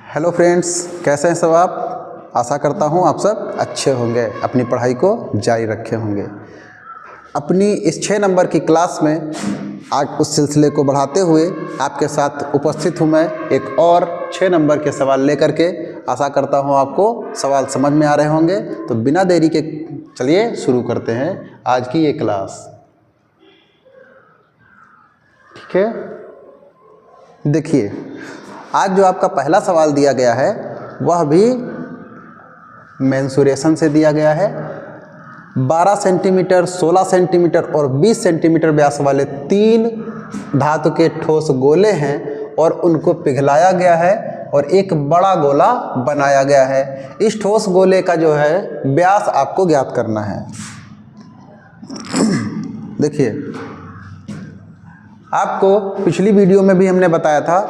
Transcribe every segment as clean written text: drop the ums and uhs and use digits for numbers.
Hello friends, कैसे हैं सब आप। आशा करता हूं आप सब अच्छे होंगे, अपनी पढ़ाई को जारी रखे होंगे। अपनी इस 6 नंबर की क्लास में आज उस सिलसिले को बढ़ाते हुए आपके साथ उपस्थित हूं मैं एक और 6 नंबर के सवाल लेकर के। आशा करता हूं आपको सवाल समझ में आ रहे होंगे। तो बिना देरी के चलिए शुरू करते हैं आज की ये क्लास। ठीक है, देखिए आज जो आपका पहला सवाल दिया गया है वह भी मेंसुरेशन से दिया गया है। 12 सेंटीमीटर, 16 सेंटीमीटर और 20 सेंटीमीटर व्यास वाले 3 धातु के ठोस गोले हैं और उनको पिघलाया गया है और एक बड़ा गोला बनाया गया है। इस ठोस गोले का जो है व्यास आपको ज्ञात करना है। देखिए, आपको पिछली वीडियो में भी हमने बताया था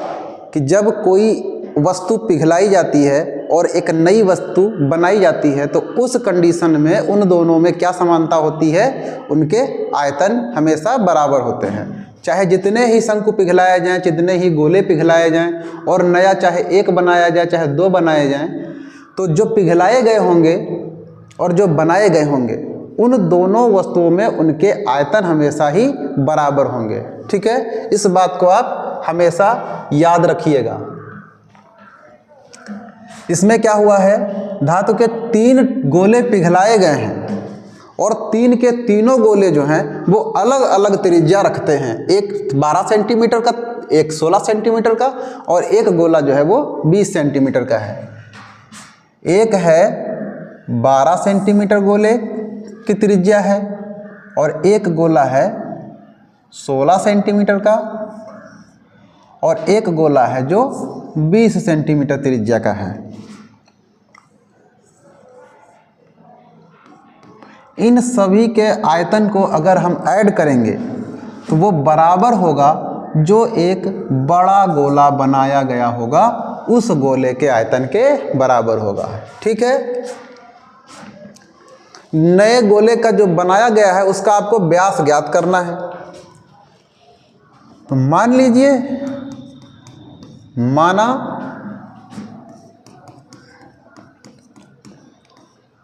कि जब कोई वस्तु पिघलाई जाती है और एक नई वस्तु बनाई जाती है तो उस कंडीशन में उन दोनों में क्या समानता होती है, उनके आयतन हमेशा बराबर होते हैं। चाहे जितने ही शंकु पिघलाए जाएं, जितने ही गोले पिघलाए जाएं और नया चाहे एक बनाया जाए चाहे 2 बनाए जाएं, तो जो पिघलाए गए होंगे और जो बनाए गए होंगे उन दोनों वस्तुओं में उनके आयतन हमेशा ही बराबर होंगे। ठीक है, इस बात को आप हमेशा याद रखिएगा। इसमें क्या हुआ है, धातु के 3 गोले पिघलाए गए हैं और 3 के तीनों गोले जो हैं वो अलग अलग त्रिज्या रखते हैं। एक 12 सेंटीमीटर का, एक 16 सेंटीमीटर का और एक गोला जो है वो 20 सेंटीमीटर का है। एक है 12 सेंटीमीटर गोले की त्रिज्या है और एक गोला है 16 सेंटीमीटर का और एक गोला है जो 20 सेंटीमीटर त्रिज्या का है। इन सभी के आयतन को अगर हम ऐड करेंगे तो वो बराबर होगा जो एक बड़ा गोला बनाया गया होगा उस गोले के आयतन के बराबर होगा। ठीक है, नए गोले का जो बनाया गया है उसका आपको व्यास ज्ञात करना है। तो मान लीजिए, माना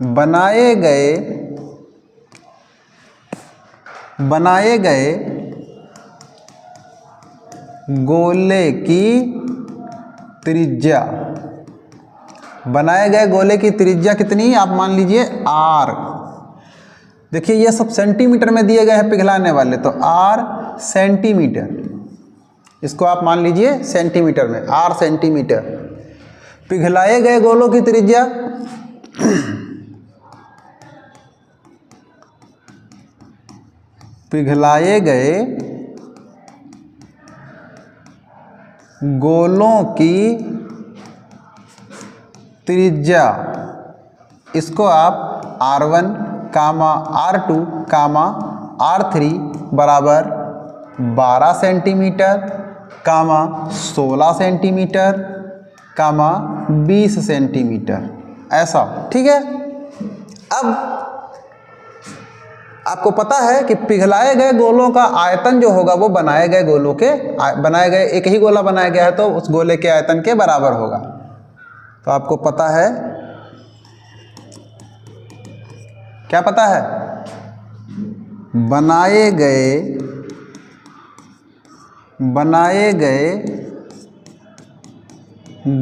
बनाए गए गोले की त्रिज्या, बनाए गए गोले की त्रिज्या कितनी, आप मान लीजिए r। देखिए ये सब सेंटीमीटर में दिए गए हैं पिघलाने वाले, तो r सेंटीमीटर, इसको आप मान लीजिए सेंटीमीटर में, r सेंटीमीटर। पिघलाए गए गोलों की त्रिज्या पिघलाए गए गोलों की त्रिज्या, इसको आप r1, r2, r3 बराबर 12 सेंटीमीटर, 16 सेंटीमीटर, 20 सेंटीमीटर, ऐसा। ठीक है, अब आपको पता है कि पिघलाए गए गोलों का आयतन जो होगा वो बनाए गए गोलों के, बनाए गए एक ही गोला बनाया गया है तो उस गोले के आयतन के बराबर होगा। तो आपको पता है, क्या पता है, बनाए गए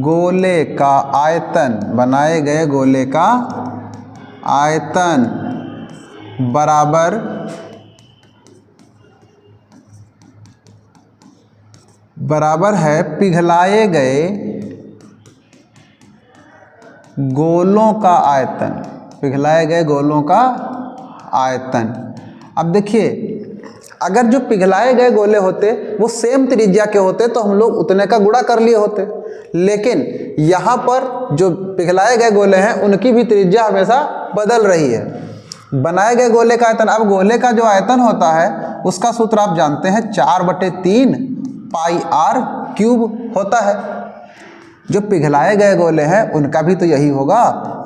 गोले का आयतन, बनाए गए गोले का आयतन बराबर है पिघलाए गए गोलों का आयतन, पिघलाए गए गोलों का आयतन। अब देखिए, अगर जो पिघलाए गए गोले होते वो सेम त्रिज्या के होते तो हम लोग उतने का गुणा कर लिए होते, लेकिन यहाँ पर जो पिघलाए गए गोले हैं उनकी भी त्रिज्या हमेशा बदल रही है। बनाए गए गोले का आयतन, अब गोले का जो आयतन होता है उसका सूत्र आप जानते हैं, 4/3 पाई r क्यूब होता है। जो पिघलाए गए गोले हैं उनका भी तो यही होगा,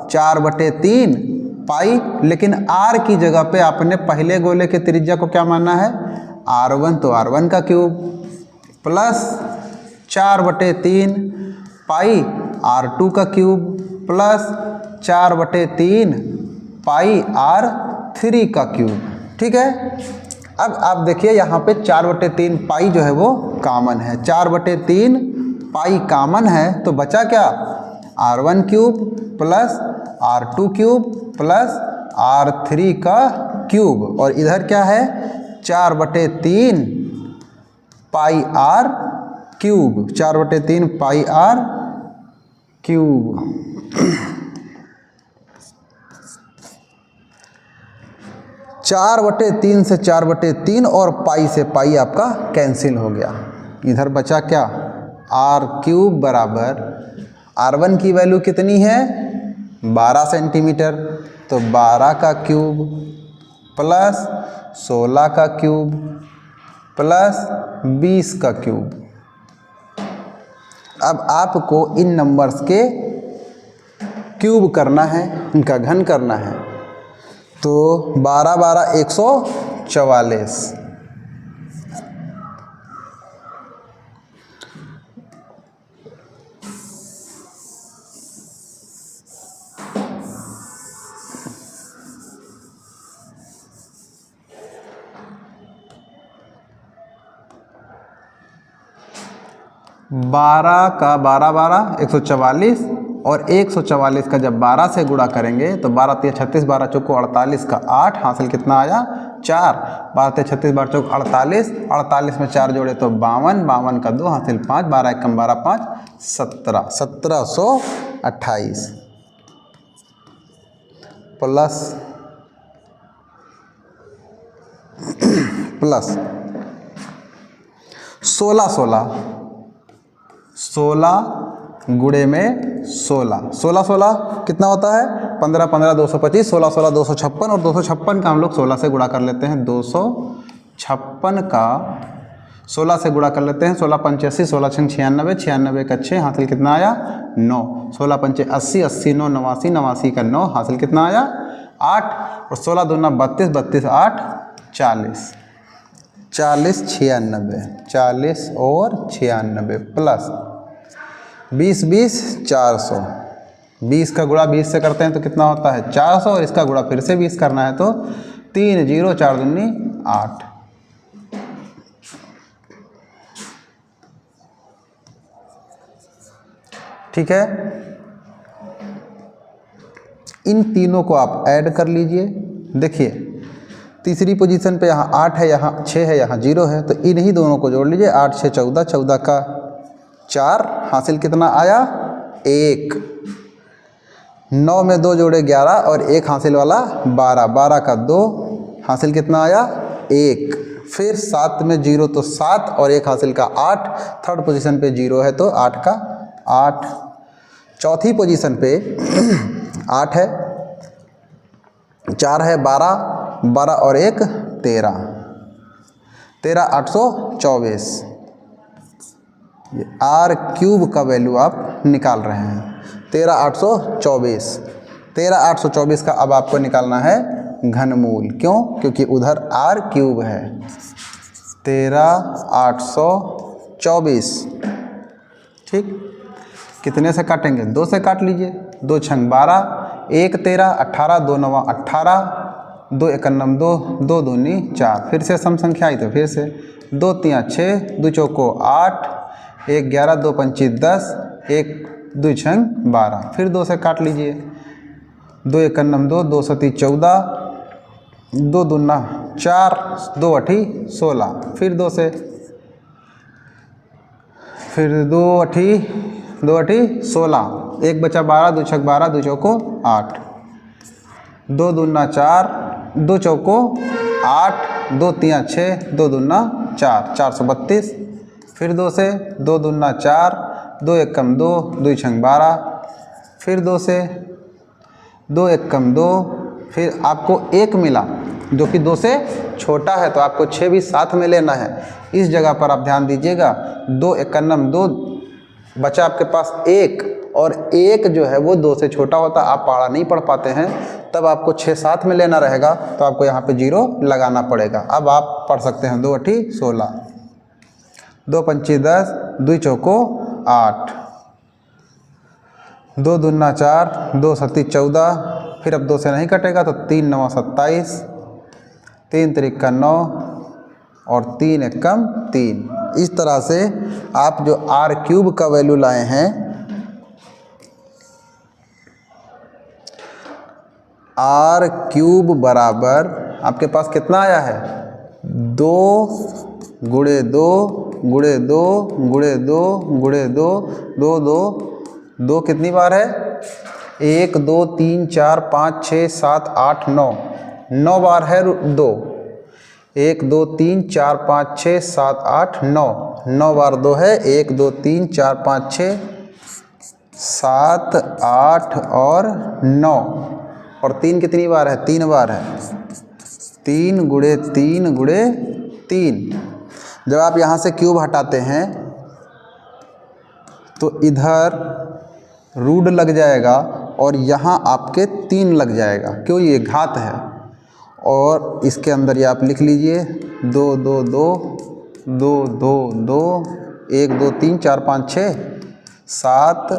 4/3 पाई, लेकिन r की जगह पे आपने पहले गोले के त्रिज्या को क्या मानना है, r1, तो r1 का क्यूब प्लस 4/3 पाई R2 का क्यूब प्लस 4/3 पाई R3 का क्यूब। ठीक है, अब आप देखिए यहाँ पे 4/3 पाई जो है वो कॉमन है, 4/3 पाई कॉमन है, तो बचा क्या, R1 cube plus R2 cube plus R3 का क्यूब, और इधर क्या है 4/3 पाई R क्यूब, 4/3 पाई R क्यूब। 4/3 से 4/3 और पाई से पाई आपका कैंसिल हो गया, इधर बचा क्या, R क्यूब बराबर R1 की वैल्यू कितनी है 12 सेंटीमीटर, तो 12 का क्यूब प्लस 16 का क्यूब प्लस 20 का क्यूब। अब आपको इन नंबर्स के क्यूब करना है, इनका घन करना है, तो 12 12 144, बारह का 12 12 144, और 144 का जब 12 से गुणा करेंगे तो 12 3 36, 12 चौको 48 का 8, हासिल कितना आया 4, 12 3 36, 12 चौको 48, 48 में 4 जोड़े तो 52, 52 का 2, हासिल 5, 12 1 कम 12 5 17, 1728 प्लस 16 गुणे में 16, 16 कितना होता है 15 15 225, 16 16 256, और 256 का हम लोग 16 से गुणा कर लेते हैं, 256 का 16 से गुणा कर लेते हैं, 16 85, 16 6 96, 96 का 6, हासिल कितना आया 9, 16 5 80, 80 9 89, 89 का 9, हासिल कितना आया 8, और 16 दूना 32, 32 8 40, 40 96, 40 और 96 प्लस 20 20 400, 20 का गुणा 20 से करते हैं तो कितना होता है 400, और इसका गुणा फिर से 20 करना है तो 3 0 4 दूनी 8। ठीक है, इन तीनों को आप ऐड कर लीजिए। देखिए तीसरी पोजीशन पे यहाँ 8 है, यहाँ 6 है, यहाँ 0 है, तो इन्हीं दोनों को जोड़ लीजिए, 8 6 14, 14 का 4, हासिल कितना आया 1, 9 में 2 जोड़े 11, और 1 हासिल वाला 12, 12 का 2, हासिल कितना आया 1, फिर 7 में 0 तो 7, और 1 हासिल का 8, थर्ड पोजीशन पे 0 है तो 8 का 8, चौथी पोजीशन पे 8 है, 4 है 12, 12 और 1 13, 13 824, ये R क्यूब का वैल्यू आप निकाल रहे हैं, 13 824, 13 824 का अब आपको निकालना है घनमूल, क्यों, क्योंकि उधर R क्यूब है, 13 824। ठीक, कितने से काटेंगे 2 से काट लीजिए, 2 छंग 12, 1 13, 18 2 9 18, 2 1 2 2 दूनी 4, फिर से सम संख्या आई तो फिर से 2 3 6, 2 चौको 8, 1 11, 2 5 10, 1 2 छंग 12, फिर 2 से काट लीजिए, 2 1 2 2 7 14, 2 दूना 4, 2 8 16, फिर 2 से, फिर 2 8 16, 1 बचा 12, 2 छक 12, 2 चौको 8, 2 दूना 4, 2 चौको 8, 2 3 6, 2 दूना 4, 432, फिर 2 से, 2 दूना 4, 2 1 2, 2 छंग 12, फिर 2 से, 2 1 2, फिर आपको 1 मिला जो कि 2 से छोटा है, तो आपको 6 भी साथ में लेना है। इस जगह पर आप ध्यान दीजिएगा, 2 1 2 बचा आपके पास 1, और 1 जो है वो 2 से छोटा होता, आप पहाड़ा नहीं पढ़ पाते हैं, तब आपको 6 साथ में लेना रहेगा, तो आपको यहाँ पे 0 लगाना पड़ेगा। अब आप पढ़ सकते हैं 2 8 16, 2 5 10, 2 चौको 8, 2 दूना 4, 2 सत्ती 14, फिर अब 2 से नहीं कटेगा तो 3 9 27, 3 त्रिका 9 और 3 एकम 3। इस तरह से आप जो r³ का वैल्यू लाए हैं, r³ बराबर आपके पास कितना आया है 2 गुणे 2 गुणे 2 गुणे 2 गुणे 2 2 2 2 कितनी बार है 1 2 3 4 5 6 7 8 9 9 बार है 2। 1 2 3 4 5 6 7 8 9 9 बार 2 है 1 2 3 4 5 6 7 8 और 9 और 3 कितनी बार है 3 बार है 3 गुणे 3 गुणे 3। जब आप यहाँ से क्यूब हटाते हैं तो इधर रूट लग जाएगा और यहाँ आपके 3 लग जाएगा, क्यों ये घात है। और इसके अंदर ये आप लिख लीजिए 2 2 2 2 2 2 1 2 3 4 5 6 7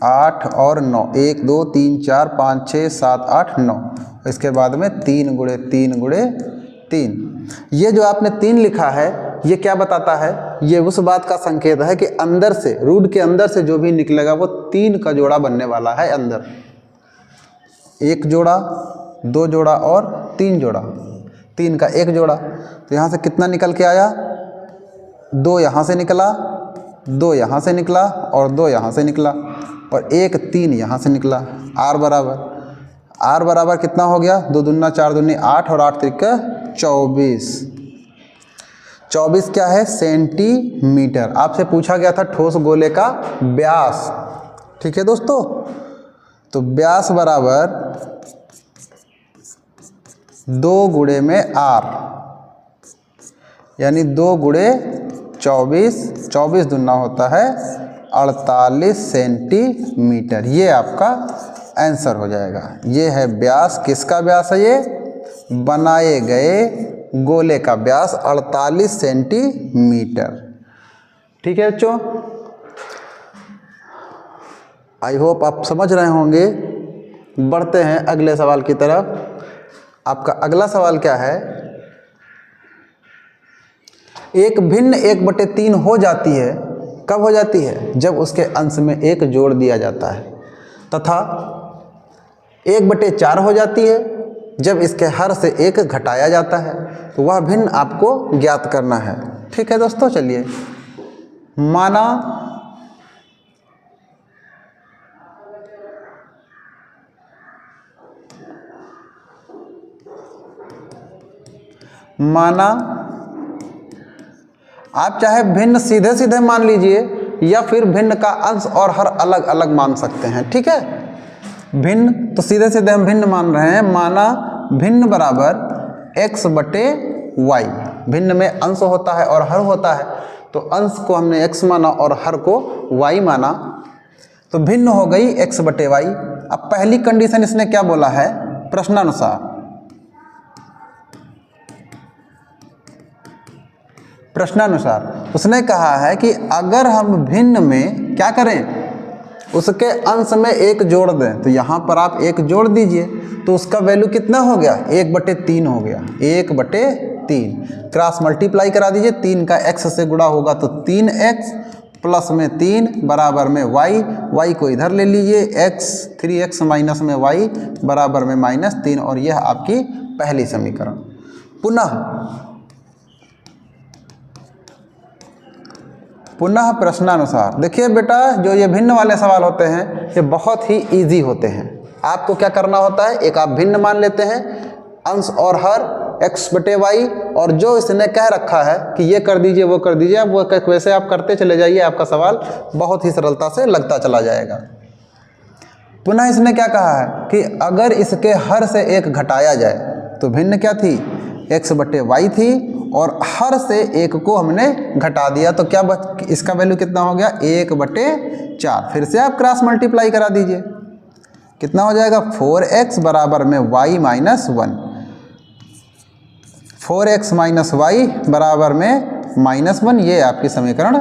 8 और 9 1 2 3 4 5 6 7 8 9। इसके बाद में 3 गुणे 3 गुणे 3। ये जो आपने 3 लिखा है ये क्या बताता है, ये उस बात का संकेत है कि अंदर से रूट के अंदर से जो भी निकलेगा वो 3 का जोड़ा बनने वाला है। अंदर 1 जोड़ा 2 जोड़ा और 3 जोड़ा, 3 का 1 जोड़ा। तो यहाँ से कितना निकल के आया 2 यहाँ से निकला, 2 यहाँ से निकला और 2 यहाँ से निकला और 1 3 यहाँ से निकला। r बराबर कितना हो गया 2 दूना 4 दूनी 8 और 8 त्रिका 24। 24 क्या है सेंटीमीटर। आपसे पूछा गया था ठोस गोले का व्यास, ठीक है दोस्तों। तो व्यास बराबर 2 गुणे में r, यानी 2 गुणे 24, 24 दूना होता है 48 सेंटीमीटर। ये आपका आंसर हो जाएगा। ये है व्यास। किसका व्यास है ये बनाए गए गोले का व्यास 48 सेंटीमीटर। ठीक है बच्चों, आई होप आप समझ रहे होंगे। बढ़ते हैं अगले सवाल की तरफ। आपका अगला सवाल क्या है, एक भिन्न 1/3 हो जाती है, कब हो जाती है जब उसके अंश में 1 जोड़ दिया जाता है, तथा 1/4 हो जाती है जब इसके हर से 1 घटाया जाता है। तो वह भिन्न आपको ज्ञात करना है। ठीक है दोस्तों, चलिए माना आप चाहे भिन्न सीधे सीधे मान लीजिए या फिर भिन्न का अंश और हर अलग अलग मान सकते हैं। ठीक है, भिन्न तो सीधे सीधे हम भिन्न मान रहे हैं। माना भिन्न बराबर x/y, भिन्न में अंश होता है और हर होता है, तो अंश को हमने x माना और हर को y माना, तो भिन्न हो गई x/y। अब पहली कंडीशन इसने क्या बोला है, प्रश्नानुसार उसने कहा है कि अगर हम भिन्न में क्या करें, उसके अंश में 1 जोड़ दें, तो यहाँ पर आप 1 जोड़ दीजिए तो उसका वैल्यू कितना हो गया 1/3 हो गया। 1/3 क्रॉस मल्टीप्लाई करा दीजिए, 3 का x से गुणा होगा तो 3x प्लस में 3 बराबर में y को इधर ले लीजिए, 3x माइनस में y बराबर में -3, और यह आपकी पहली समीकरण। पुनः प्रश्नानुसार। देखिए बेटा, जो ये भिन्न वाले सवाल होते हैं ये बहुत ही इजी होते हैं। आपको क्या करना होता है, एक आप भिन्न मान लेते हैं, अंश और हर x/y, और जो इसने कह रखा है कि ये कर दीजिए वो कर दीजिए, आप वो वैसे आप करते चले जाइए, आपका सवाल बहुत ही सरलता से लगता चला जाएगा। पुनः इसने क्या कहा है कि अगर इसके हर से 1 घटाया जाए, तो भिन्न क्या थी x/y थी, और हर से 1 को हमने घटा दिया तो क्या इसका वैल्यू कितना हो गया 1/4। फिर से आप क्रॉस मल्टीप्लाई करा दीजिए, कितना हो जाएगा 4x बराबर में y minus 1, 4x minus y बराबर में -1, ये आपकी समीकरण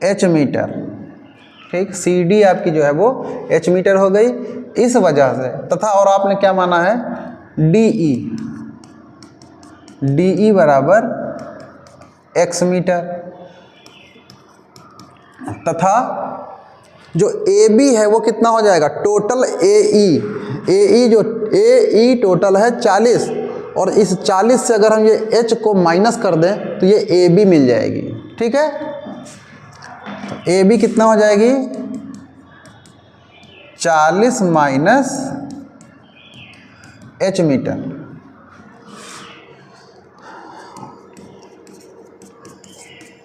एच मीटर। ठीक, सी डी आपकी जो है वो एच मीटर हो गई इस वजह से। तथा और आपने क्या माना है, डी ई, डी ई बराबर एक्स मीटर। तथा जो ए बी है वो कितना हो जाएगा, टोटल ए ई जो ए ई टोटल है 40, और इस 40 से अगर हम ये एच को माइनस कर दें तो ये ए बी मिल जाएगी। ठीक है, ए बी कितना हो जाएगी, 40 माइनस एच मीटर।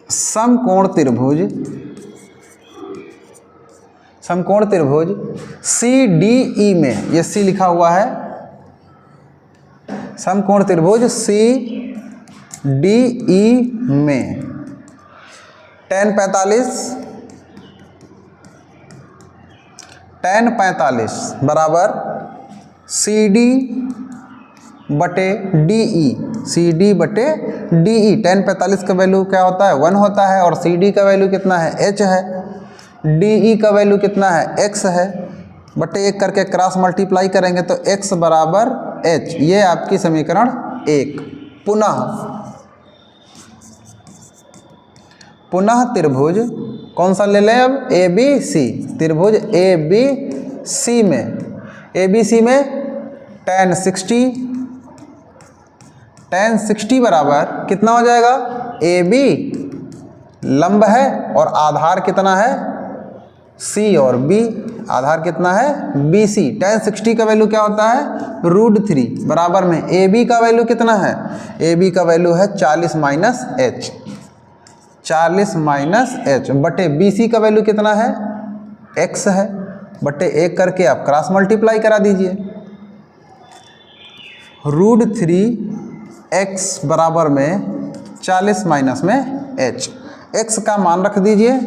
समकोण त्रिभुज, समकोण त्रिभुज सी डी ई में, ये सी लिखा हुआ है, समकोण त्रिभुज सी डी ई में tan 45 बराबर सी डी बटे डी ई, सी डी बटे डी ई। tan 45 का वैल्यू क्या होता है, 1 होता है, और सी डी का वैल्यू कितना है, h है, डी ई का वैल्यू कितना है, x है, बटे 1 करके क्रॉस मल्टीप्लाई करेंगे तो x बराबर h। ये आपकी समीकरण 1। पुनः त्रिभुज कौन सा ले लें अब, ए बी सी, त्रिभुज ए बी सी में, ए बी सी में tan 60 बराबर कितना हो जाएगा, ए बी लंब है और आधार कितना है, सी, और बी आधार कितना है, बी सी। tan 60 का वैल्यू क्या होता है, √3 बराबर में ए बी का वैल्यू कितना है, ए बी का वैल्यू है 40 माइनस एच, 40 माइनस एच, बटे बी सी का वैल्यू कितना है, एक्स है, बटे 1 करके आप क्रॉस मल्टीप्लाई करा दीजिए। √3x बराबर में 40 माइनस में h, x का मान रख दीजिए,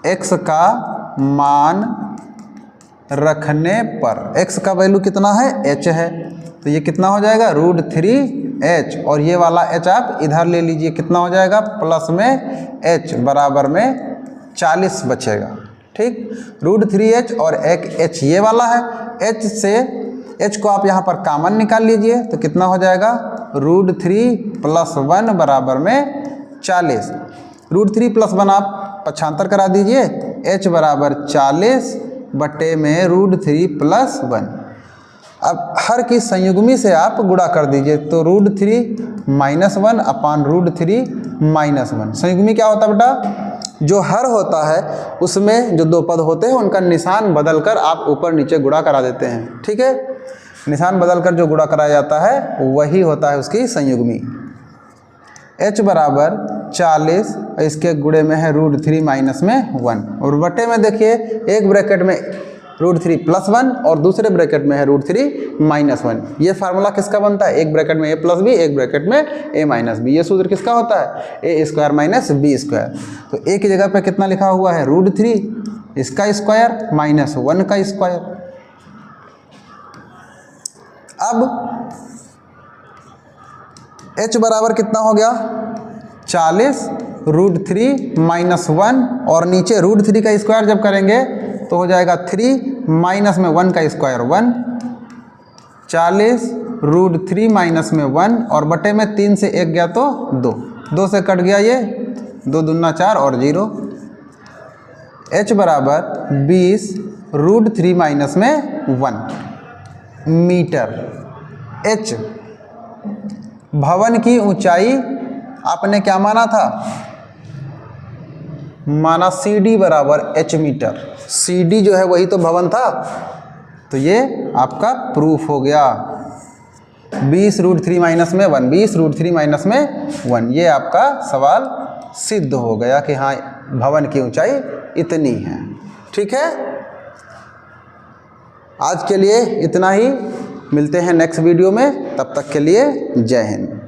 x का मान रखने पर x का वैल्यू कितना है, h है, तो ये कितना हो जाएगा, √3h, और ये वाला h आप इधर ले लीजिए, कितना हो जाएगा, प्लस में h बराबर में 40 बचेगा। ठीक, √3h और एक h ये वाला है, h से h को आप यहाँ पर कॉमन निकाल लीजिए तो कितना हो जाएगा, √3 + 1 बराबर में 40। √3 + 1 आप पक्षांतर करा दीजिए, h बराबर 40 बटे में √3 + 1। अब हर की संयुग्मी से आप गुणा कर दीजिए तो √3 - 1 अपान √3 - 1। संयुग्मी क्या होता है बेटा, जो हर होता है उसमें जो दो पद होते हैं उनका निशान बदलकर आप ऊपर नीचे गुणा करा देते हैं। ठीक है, निशान बदलकर जो गुणा कराया जाता है वही होता है उसकी संयुग्मी। h बराबर 40, इसके गुणे में है √3 - 1, और बटे में देखिए एक ब्रैकेट में √3 + 1 और दूसरे ब्रैकेट में है √3 - 1। ये फार्मूला किसका बनता है, एक ब्रैकेट में a + b, एक ब्रैकेट में a - b। ये सूत्र किसका होता है, a² - b²। तो a की जगह पे कितना लिखा हुआ है, √3 इसका स्क्वायर माइनस 1 का स्क्वायर। अब h बराबर कितना हो गया, 40 √3 - 1, और नीचे √3 का स्क्वायर जब करेंगे तो हो जाएगा 3 माइनस में 1 का स्क्वायर 1, 40 √3 - 1, और बटे में 3 से 1 गया तो 2 से कट गया, ये 2 दूना 4 और 0। h बराबर 20 √3 - 1 मीटर। h भवन की ऊंचाई आपने क्या माना था, माना सी डी बराबर h मीटर। सी डी जो है वही तो भवन था, तो ये आपका प्रूफ हो गया। 20 √3 - 1, 20 √3 - 1, ये आपका सवाल सिद्ध हो गया कि हाँ भवन की ऊंचाई इतनी है। ठीक है, आज के लिए इतना ही, मिलते हैं नेक्स्ट वीडियो में, तब तक के लिए जय हिंद।